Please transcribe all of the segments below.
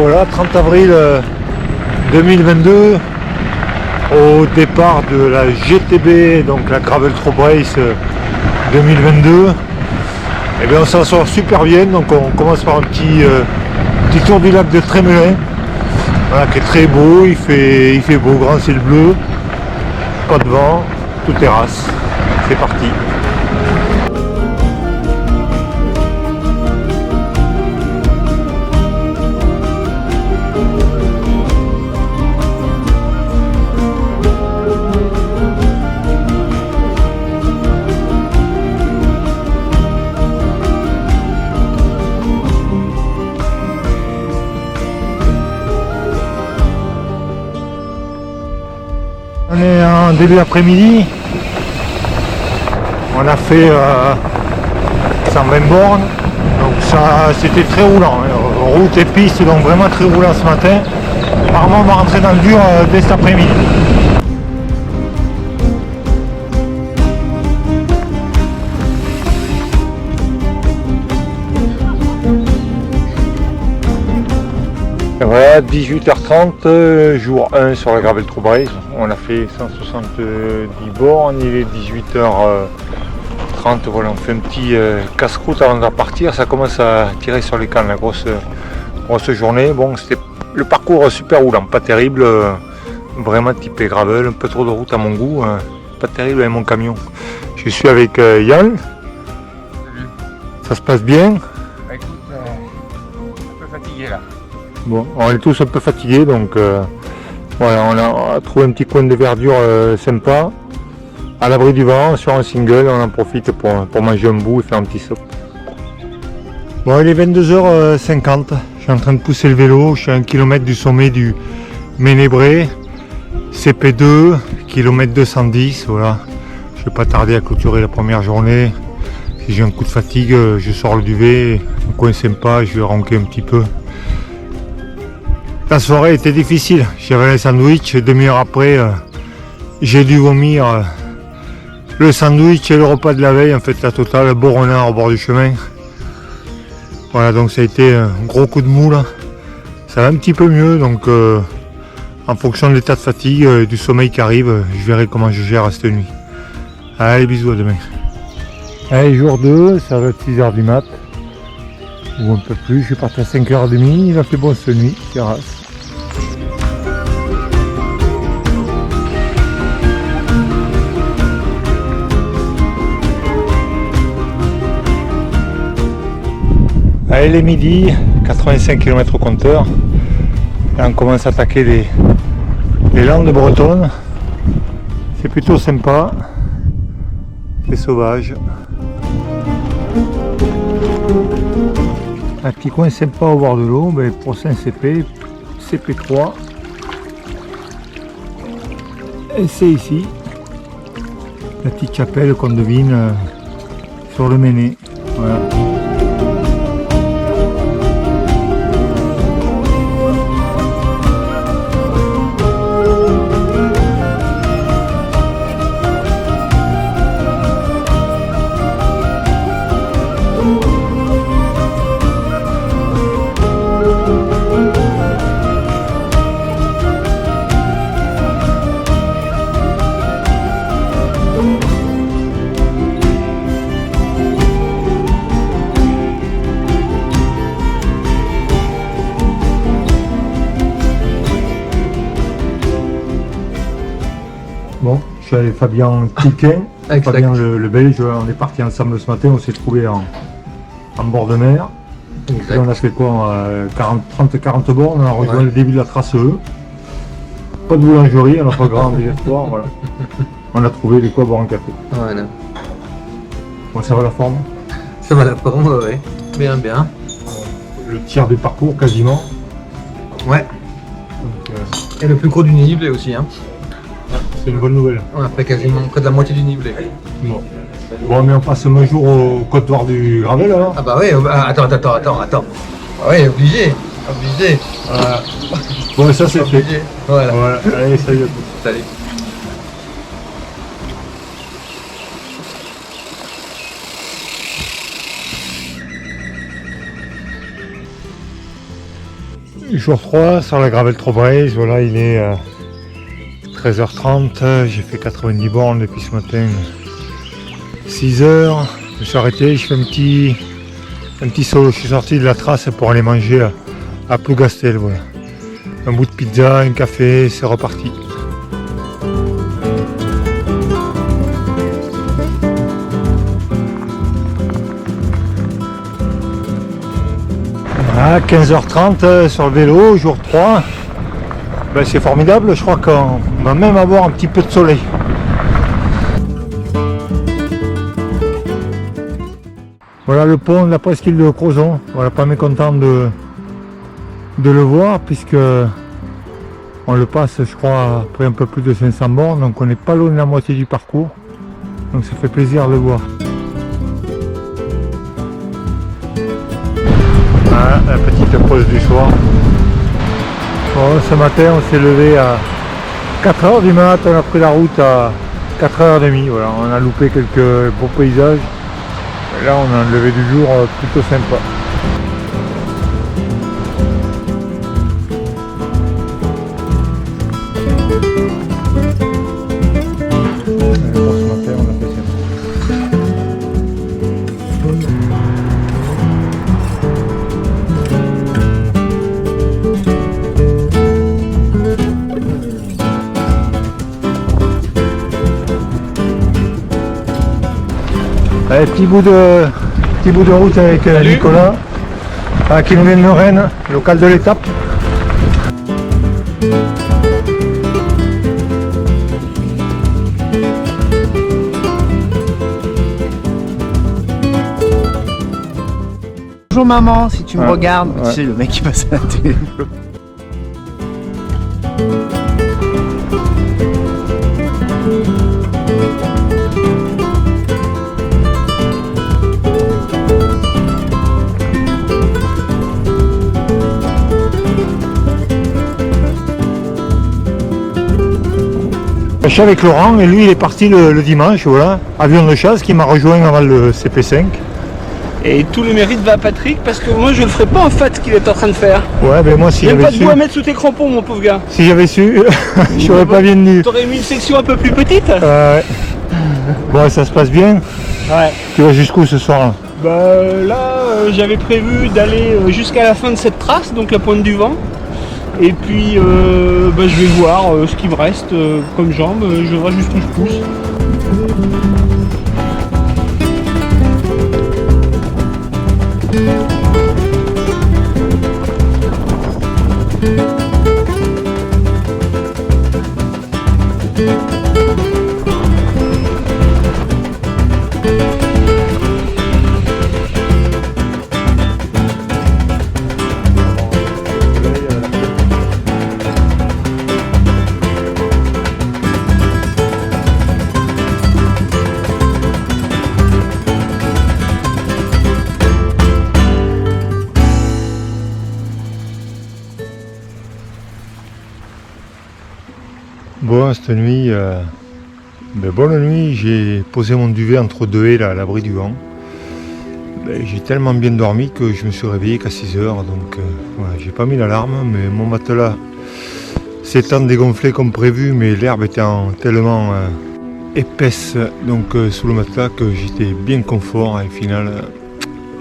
voilà, 30 avril 2022, au départ de la GTB, donc la Gravel Trop Race 2022. Et bien on s'en sort super bien, donc on commence par un petit tour du lac de Trémelin, voilà, qui est très beau, il fait beau, grand ciel bleu, pas de vent, tout terrasse, c'est parti. On est en début d'après-midi, on a fait 120 bornes, donc ça c'était très roulant, hein. Route et piste, donc vraiment très roulant ce matin. Apparemment on va rentrer dans le dur dès cet après-midi. Voilà, 18h30, jour 1 sur la Gravel Trop Race. On a fait 170 bornes, il est 18h30, voilà, on fait un petit casse-croûte avant de partir. Ça commence à tirer sur les cannes, la grosse journée. Bon, c'était le parcours super roulant, pas terrible, vraiment typé gravel, un peu trop de route à mon goût, pas terrible avec mon camion. Je suis avec Yann. Ça se passe bien? Bah écoute, un peu fatigué là. Bon, on est tous un peu fatigués, donc voilà, on a trouvé un petit coin de verdure sympa, à l'abri du vent, sur un single. On en profite pour manger un bout et faire un petit saut. Bon, il est 22h50, je suis en train de pousser le vélo, je suis à 1 km du sommet du Ménébré, CP2, kilomètre 210, voilà. Je vais pas tarder à clôturer la première journée. Si j'ai un coup de fatigue, je sors le duvet, un coin sympa, je vais ronquer un petit peu. La soirée était difficile, j'avais un sandwich, demi-heure après j'ai dû vomir le sandwich et le repas de la veille, en fait la totale, beau renard au bord du chemin. Voilà, donc ça a été un gros coup de mou là. Ça va un petit peu mieux, donc en fonction de l'état de fatigue et du sommeil qui arrive, je verrai comment je gère cette nuit. Allez, bisous, à demain. Allez, jour 2, ça va être 6h du mat, ou un peu plus, je suis parti à 5h30, il a fait bon cette nuit, terrasse. Allez, les midi, 85 km au compteur. Et on commence à attaquer les Landes bretonnes. C'est plutôt sympa. C'est sauvage. Un petit coin sympa au bord de l'eau, mais pour Saint-CP, CP3. Et c'est ici, la petite chapelle qu'on devine sur le Méné. Voilà. Bon, je suis avec Fabien Tiquin, Fabien le Belge, on est parti ensemble ce matin, on s'est trouvé en bord de mer. Donc là, on a fait quoi, 30-40 bornes, on a rejoint le début de la trace E. Pas de boulangerie, on n'a pas grand désespoir, voilà. On a trouvé les quoi boire un café. Voilà. Bon, ça va la forme? Ça va la forme, ouais. Bien, bien. Le tiers du parcours quasiment. Ouais. Donc, Et le plus gros du nivelé aussi, hein. c'est une bonne nouvelle. On a fait quasiment près de la moitié du nivelé. Bon, mais on passe un jour au Côte d'Or du Gravel alors. Ah bah ouais, attends. Ah ouais, obligé. Voilà. Bon, ça c'est fait. Obligé. Voilà. Allez, salut à tous. Salut. Jour 3 sur la Gravel Trop Braze, voilà, il est 13h30, j'ai fait 90 bornes depuis ce matin, 6h, je me suis arrêté, je fais un petit solo, je suis sorti de la trace pour aller manger à Plougastel, voilà. Un bout de pizza, un café, c'est reparti. À 15h30 sur le vélo, jour 3, ben, c'est formidable, je crois qu'on va même avoir un petit peu de soleil. Voilà le pont de la presqu'île de Crozon, voilà, pas mécontent de le voir puisque on le passe je crois après un peu plus de 500 bornes, donc on n'est pas loin de la moitié du parcours, donc ça fait plaisir de le voir. Voilà, la petite pause du soir. Bon, ce matin on s'est levé à 4h du mat, on a pris la route à 4h30, voilà, on a loupé quelques beaux paysages. Et là on a un lever du jour plutôt sympa. Pour ce matin on a fait ça. Allez, petit bout de route avec Nicolas, qui nous vient de Rennes, local de l'étape. Bonjour maman, si tu me Ouais, regardes, ouais. tu sais le mec qui passe à la télé. Je suis avec Laurent et lui il est parti le dimanche, voilà, avion de chasse qui m'a rejoint avant le CP5. Et tout le mérite va à Patrick parce que moi je le ferai pas en fait ce qu'il est en train de faire. Ouais, ben moi Il si n'y a j'avais pas de su, bout à mettre sous tes crampons mon pauvre gars. si j'avais su, je serais pas venu. T'aurais mis une section un peu plus petite. Ouais. Bon, ça se passe bien. Ouais. Tu vas jusqu'où ce soir là? Bah là j'avais prévu d'aller jusqu'à la fin de cette trace, donc la pointe du vent. Et puis bah, je vais voir ce qui me reste comme jambe, je verrai jusqu'où je pousse. Bon, cette nuit, bonne nuit, j'ai posé mon duvet entre deux haies là, à l'abri du vent. Ben, j'ai tellement bien dormi que je me suis réveillé qu'à 6h, donc voilà, j'ai pas mis l'alarme, mais mon matelas s'étant dégonflé comme prévu, mais l'herbe était tellement épaisse donc sous le matelas que j'étais bien confort et au final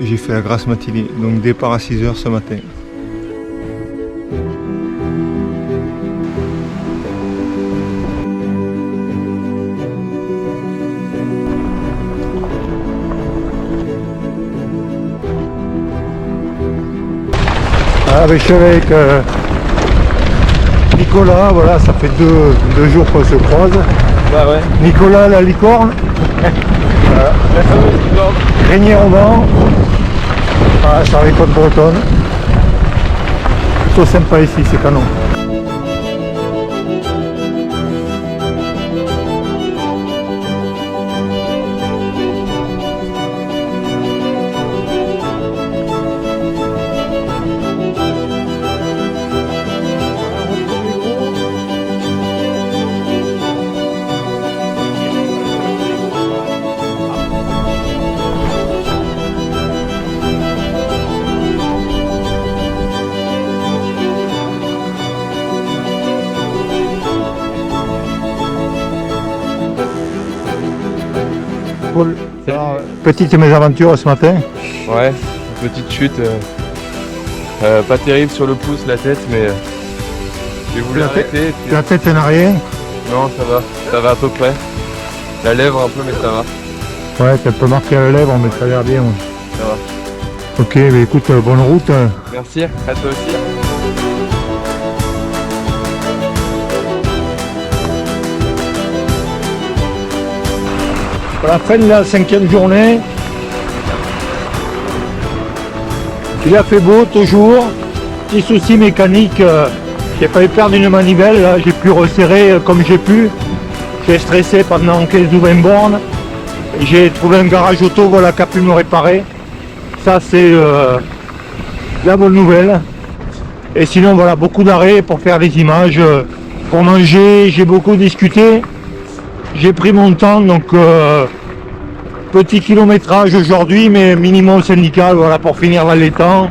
j'ai fait la grasse matinée, donc départ à 6h ce matin. Je suis avec Nicolas, voilà, ça fait deux jours qu'on se croise. Bah ouais. Nicolas la licorne, La fameuse licorne. Grenier au vent, voilà, sur les côtes bretonnes. Plutôt sympa ici, c'est canon. cool. Alors, petite mésaventure ce matin. Ouais, une petite chute. Pas terrible sur le pouce, la tête, mais j'ai voulu La tête- arrêter. Et puis... La tête en arrière. Non, ça va à peu près. La lèvre un peu, mais ça va. Ouais, t'as un peu marqué à la lèvre, mais ça a l'air bien. Ouais. Ça va. Ok, bah écoute, bonne route. Merci, à toi aussi. À la fin de la 5e journée, il a fait beau toujours. Petit souci mécanique, j'ai failli perdre une manivelle, là, j'ai pu resserrer comme j'ai pu. J'ai stressé pendant 15 ou 20 bornes. J'ai trouvé un garage auto voilà, qui a pu me réparer. Ça c'est la bonne nouvelle. Et sinon voilà, beaucoup d'arrêts pour faire des images, pour manger, j'ai beaucoup discuté. J'ai pris mon temps, donc petit kilométrage aujourd'hui, mais minimum syndical, voilà, pour finir dans les temps.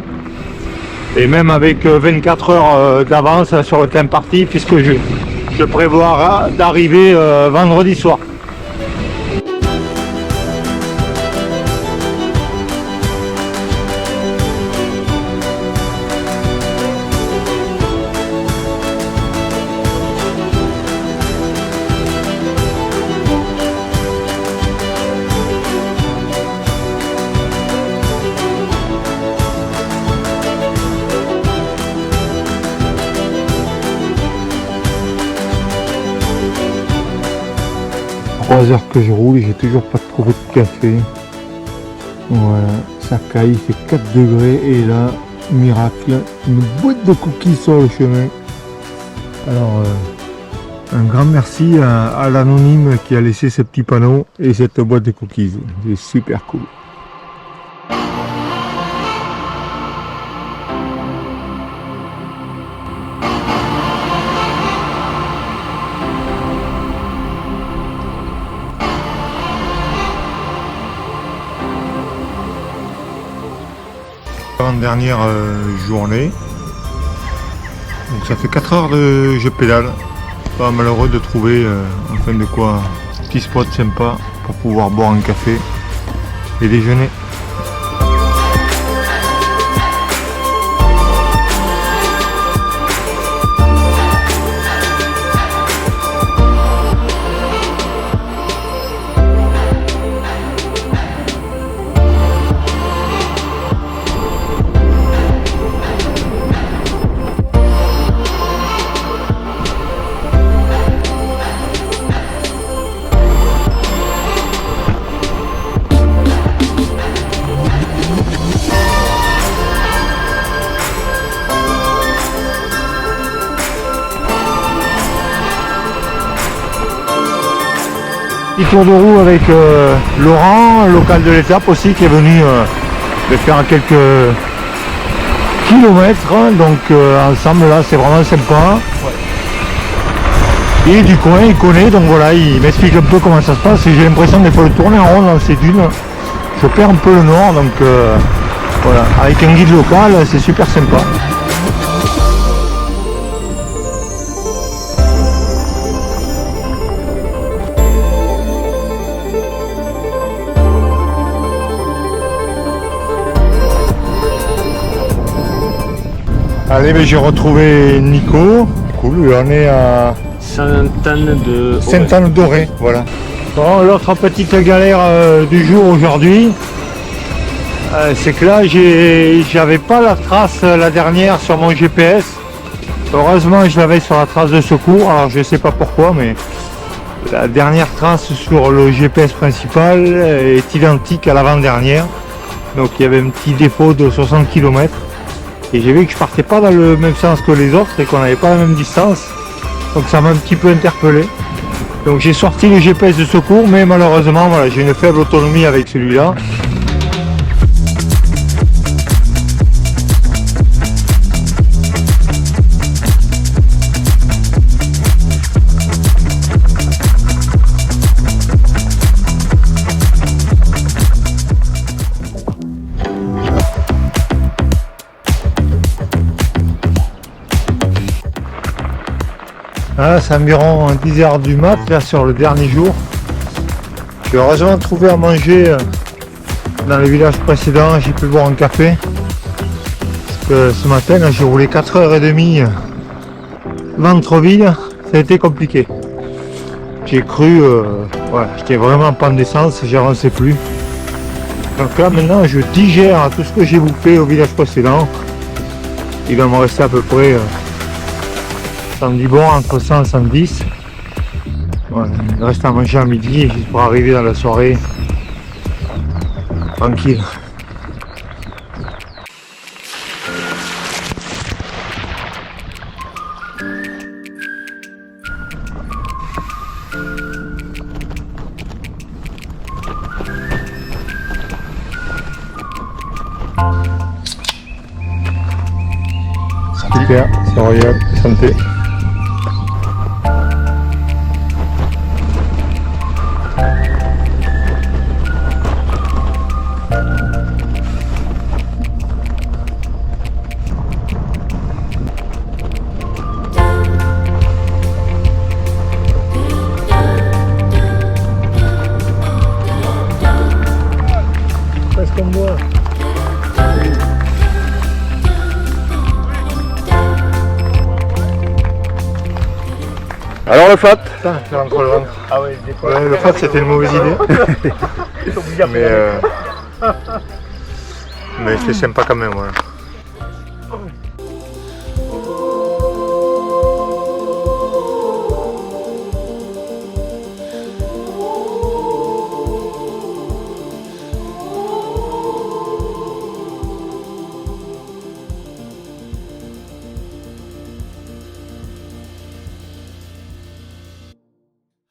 Et même avec 24 heures d'avance sur le temps parti, puisque je prévois d'arriver vendredi soir. Heures que je roule et j'ai toujours pas trouvé de café. Voilà, ça caille, il fait 4 degrés et là, miracle, une boîte de cookies sur le chemin. Alors, un grand merci à l'anonyme qui a laissé ce petit panneau et cette boîte de cookies. C'est super cool. Dernière journée, donc ça fait 4 heures de je pédale, pas malheureux de trouver en fin de quoi un petit spot sympa pour pouvoir boire un café et déjeuner. Petit tour de roue avec Laurent, local de l'étape aussi, qui est venu faire quelques kilomètres. Donc ensemble là, c'est vraiment sympa. Et du coin, il connaît, donc voilà, il m'explique un peu comment ça se passe. Et j'ai l'impression des fois de tourner en rond dans ces dunes. Je perds un peu le nord, donc voilà, avec un guide local, c'est super sympa. Allez, mais j'ai retrouvé Nico. Cool, on est à Sainte-Anne-de-Doré, voilà. Bon, l'autre petite galère du jour aujourd'hui, c'est que là, j'avais pas la trace la dernière sur mon GPS. Heureusement, je l'avais sur la trace de secours. Alors, je sais pas pourquoi, mais la dernière trace sur le GPS principal est identique à l'avant-dernière. Donc, il y avait un petit défaut de 60 km. Et j'ai vu que je partais pas dans le même sens que les autres et qu'on n'avait pas la même distance. Donc ça m'a un petit peu interpellé. Donc j'ai sorti le GPS de secours, mais malheureusement voilà, j'ai une faible autonomie avec celui-là. Là, c'est environ 10 h du mat, là, sur le dernier jour. J'ai heureusement trouvé à manger dans le village précédent, j'ai pu boire un café. Parce que ce matin, là, j'ai roulé 4h30 ventre vide, ça a été compliqué. J'ai cru, voilà, j'étais vraiment en panne d'essence, j'avançais plus. Donc là maintenant je digère tout ce que j'ai bouffé au village précédent. Il va me rester à peu près 110 bons, entre 100 et 110. Voilà, il reste à manger à midi pour arriver dans la soirée tranquille. Super, c'est royal, santé. Presque comme moi. Alors le fat? Putain, je rentre le ventre. Ah ouais, Ouais, le fat c'était une mauvaise idée. Mais c'était sympa quand même. Ouais.